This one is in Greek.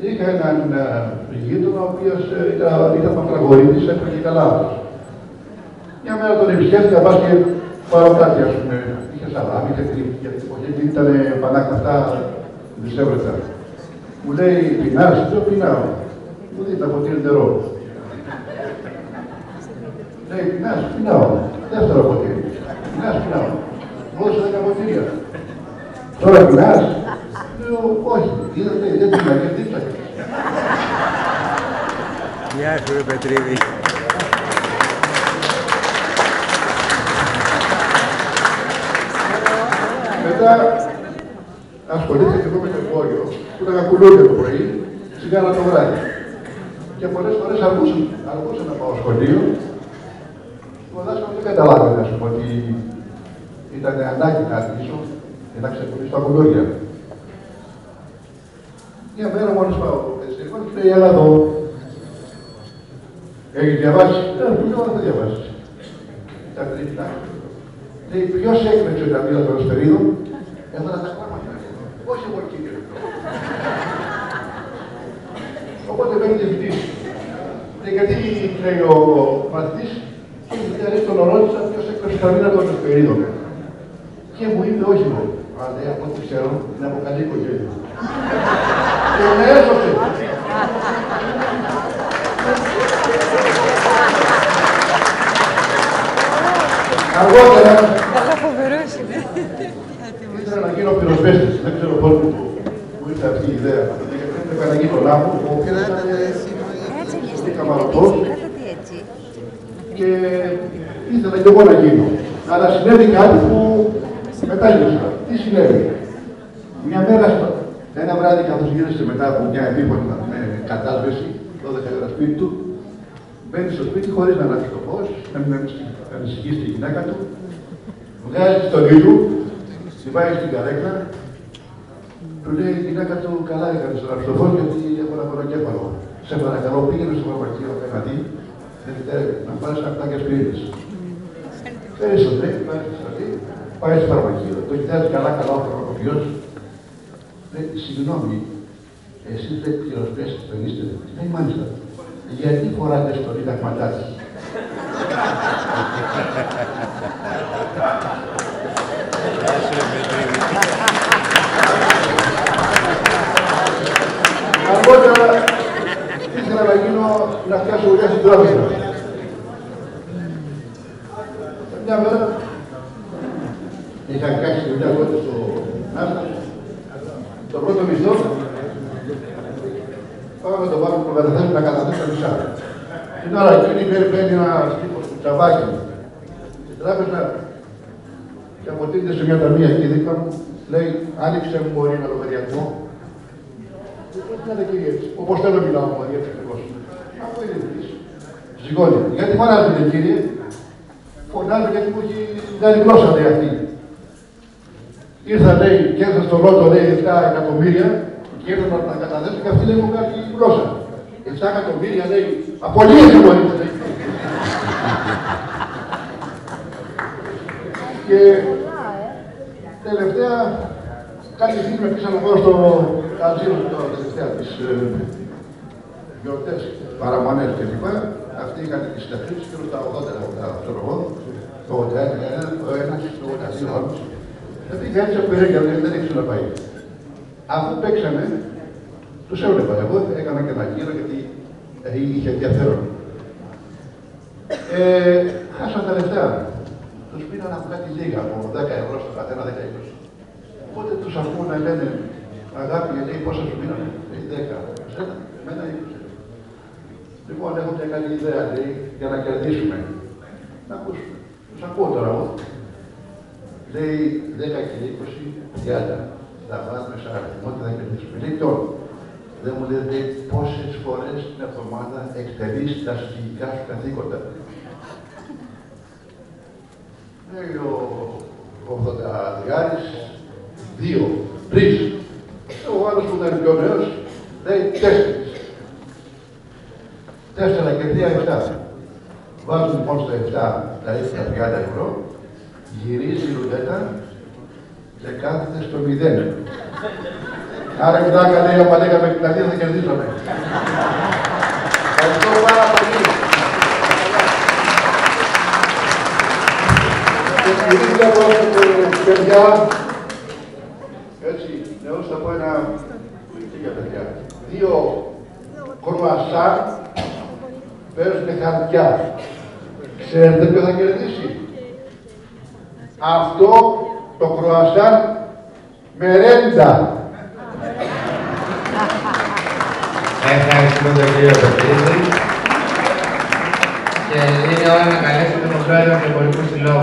Είχα έναν γείτονα, ο οποίος ήταν πατραγωρίτης, έφερε καλά αυτός. Μια μέρα τον επισκέφτηκα, πας και πάρω κάτι, ας πούμε. Είχε σαλάμι, είχε κρύφτη, γιατί την εποχή ήταν πανάκτα αυτά, δισεύρετα. Μου λέει, πεινάς, ποιο πεινάω. Μου δίνει τα ποτήρι νερό. Λέει, πεινάς, πεινάω. Δεύτερο ποτήρι. Πεινάς, πεινάω. Μου έδωσε 10 ποτήρια. Τώρα πεινάς. Λέω, όχι, είδατε, δεν πεινά, γιατί ψάχνει. Γεια σου, ρε Πετρίδη. Μετά ασχολήθηκα και εγώ με το εμπόριο, που ήταν κουλούρια το πρωί, τσιγάρα το βράδυ. Και πολλές φορές αργούσα να πάω σχολείο. Ο δάσκαλος δεν καταλάβαινε, ας πούμε, ότι ήταν ανάγκη να αρχίσω και να ξεκουρήσω τα κουλούρια. Μια μέρα μόλις πάω εγώ και λέει, έλα εδώ. Έχεις διαβάσει? Του λέω, δεν διαβάσεις. Ήταν τρίφυνα. Λέει, ποιος έκρεξε τα μήλα των Εσπερίδων? Έβαλα τα κλάματα. Όχι εγώ εκεί, κύριε. Οπότε παίρνει διευθυντής. Γιατί λέει ο μαθητής, και τον ρώτησα ποιος έκρεξε τα μήλα των Εσπερίδων. Και μου είπε, όχι εγώ. Αλλά λέει, από ό,τι ξέρω, είναι από καλή οικογένεια. Και με έσωσε. Αργότερα, ήθελα να γίνω πυροσβέστης. Δεν ξέρω πώς μου ήρθε αυτή η ιδέα. Γιατί έπρεπε να γίνω λάμπο, ο οποίος ήταν καμαρωτός και ήθελα και εγώ να γίνω. Αλλά συνέβη κάτι που μετάλλησα. Τι συνέβη? Μια μέρα, ένα βράδυ, καθώς γύρισε μετά από μια επίπονη κατάσβεση, 12 ώρα σπίτι του, μπαίνει στο σπίτι χωρίς να ανάψει το φως, να μην ανησυχήσει τη γυναίκα του, βγάζει τη στολή του, τη πάει στην καρέκλα, του λέει η γυναίκα του, καλά έκανες να ανάψει το φως, γιατί έχω ένα πονοκέφαλο. Σε παρακαλώ, πήγαινε στο φαρμακείο απέναντι, να πάρεις ένα κουτάκι ασπιρίνης. Φέρει στο τρέχει, πάει στο φαρμακείο, το κοιτάζει καλά ο φαρμακοποιός. Λέει, συγγνώμη, εσείς δεν πυροσβέστης, δεν είστε? Λέει, μάλιστα. Γιατί φοράτε στο δίδαγματά της? Αργότερα ήθελα να γίνω να φτιάξω δουλειά στην τράπεζα. Μια μέρα είχα κάνει τη δουλειά τότε στο Νάστα. Το πρώτο μισθό πάμε να το βάλουμε που καταθέσουμε να καταθέσουμε τα μισά. Την ώρα εκείνη παίρνει ένα τύπος του τσαβάκι στην τράπεζα και αποτείνεται σε μια ταμεία εκεί δίπλα μου, λέει, άνοιξε μου μπορεί ένα λογαριασμό. Δεν είναι κύριε έτσι, όπως θέλω μιλάω μου, έτσι ακριβώς. Αυτό είναι διευθυντής. Ζυγώνει. Γιατί φωνάζετε κύριε? Φωνάζω γιατί μου έχει βγάλει γλώσσα, λέει αυτή. Ήρθα, λέει, και έρθα στο Λότο, λέει, 7 εκατομμύρια και ήρθα να τα καταθέσω και αυτή λέει μου βγάλει γλώσσα. 7 εκατομμύρια, λέει, απολύεσαι μπορείτε, λέει. Και τελευταία, κάτι στιγμή με πήσα να πάω στο Αλζίρο, το τελευταία της γιορτές, παραμονές κλπ. Αυτοί είχαν τις συνταξίες και τα 80 ξέρω εγώ, το 81, το 1, το 82 άλλους. Γιατί έτσι απειρέγγια, δεν ήξερα να πάει. Αφού παίξαμε, τους έβλεπα. Εγώ έκανα και ένα γύρο γιατί είχε ενδιαφέρον. Χάσαν τα λεφτά. Τους πήραν από κάτι λίγα, από 10 ευρώ στο καθένα, 10-20. Οπότε τους ακούω να λένε, αγάπη, λέει πόσα σου πήρανε? Λέει 10. Εσένα, εμένα 20. Λοιπόν, έχω μια καλή ιδέα, λέει, για να κερδίσουμε. Να ακούσουμε. Τους ακούω τώρα εγώ. Λέει 10 και 20, 30. Θα βάλουμε σε αριθμό και θα κερδίσουμε. Λέει ποιον? Δεν μου λέτε πόσες φορές την εβδομάδα εκτελείς τα συλλογικά σου καθήκοντα. Λέει ο Δονταδιάρης, 2, 3. Ο άλλος που ήταν πιο νέος, λέει 4. 4 και 3, 7. Βάζουν λοιπόν στα 7 τα 30 ευρώ, γυρίζει η ρουλέτα και κάθεται στο 0. Άρα κοιτάκα λέει, άμα λέγαμε την Αθήνα θα κερδίσαμε. Ευχαριστώ πάρα πολύ. Και επειδή βλέπω παιδιά, έτσι, νεός θα πω ένα για παιδιά. 2 κρουασάν παίζουν χαρτιά. Ξέρετε ποιο θα κερδίσει? Αυτό το κρουασάν μερέντα. Ευχαριστούμε τον κύριο Πετρίδη. Και είναι ώρα να καλέσουμε τον πρόεδρο του Εμπορικού Συλλόγου.